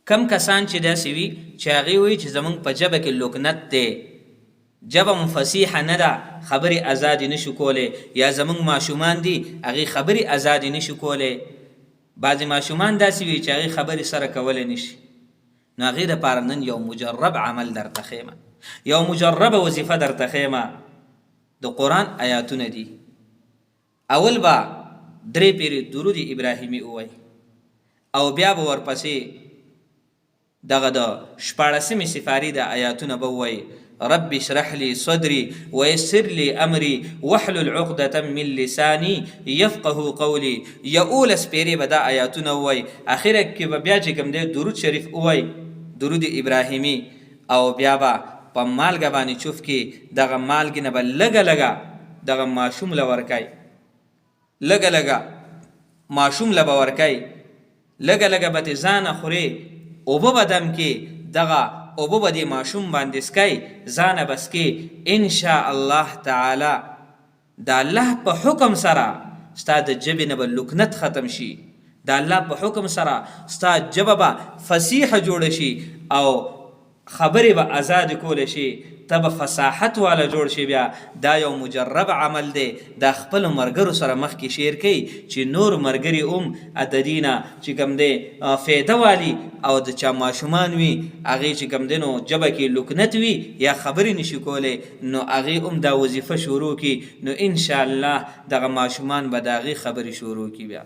کم کسان چې داسې وي چې هغې وایي چې زموږ په ژبه کې لکنت دی، ژبه مو فصیحه نه ده، خبرې ازادې نشو کولی، یا زموږ ماشومان دي هغې خبرې ازادې نشو کولی. بعضې ماشومان داسې وي چې هغې خبرې سره کولی نشي. نو هغې دپاره نن یو مجرب عمل درته ښیمه، یو مجربه وظیفه درته ښیمه. د قرآن آیاتونه دي. اول به 3 پیرې درود ابراهیمي ووایي او بیا به ورپسې دغه د 14مې سپارې د آیاتونه به ووایي: رب اشرح لي صدري ويسر لي امري واحلل عقدة من لساني يفقه قولي. یا 11 پیرې به دا آیاتونه ووایي. اخره کې به بیا چې کوم دی درود شریف ووایي، درود ابراهیمي، او بیا به په مالګه باندې چوف کې دغه مالګې نه به لږه لږه دغه ماشوم له ورکوي، لږه لږه ماشوم له به ورکوي، لږه لږه به ترې ځانه خورې، اوبه به دم کې دغه اوبه به دې ماشوم باندې څکئ، ځانه به څکې. انشاء الله تعالی د الله په حکم سره ستا د ژبې نه به لکنت ختم شي، د الله په حکم سره ستا ژبه به فصیحه جوړه شي او خبرې به آزاد کولی شي، ته به فصاحت والا جوړ شي. بیا دا یو مجرب عمل دی. دا خپل ملګرو سره مخکې شیر کوي چې نور ملګري هم د دې نه چې کوم دی فایده والي، او د چا ماشومان وي هغې چې کوم دی نو ژبه کې لکنت وي یا خبرې نشي کولی، نو هغې هم دا وظیفه شروع کړي. نو انشاءالله دغه ماشومان به د هغې خبرې شروع کړي. بیا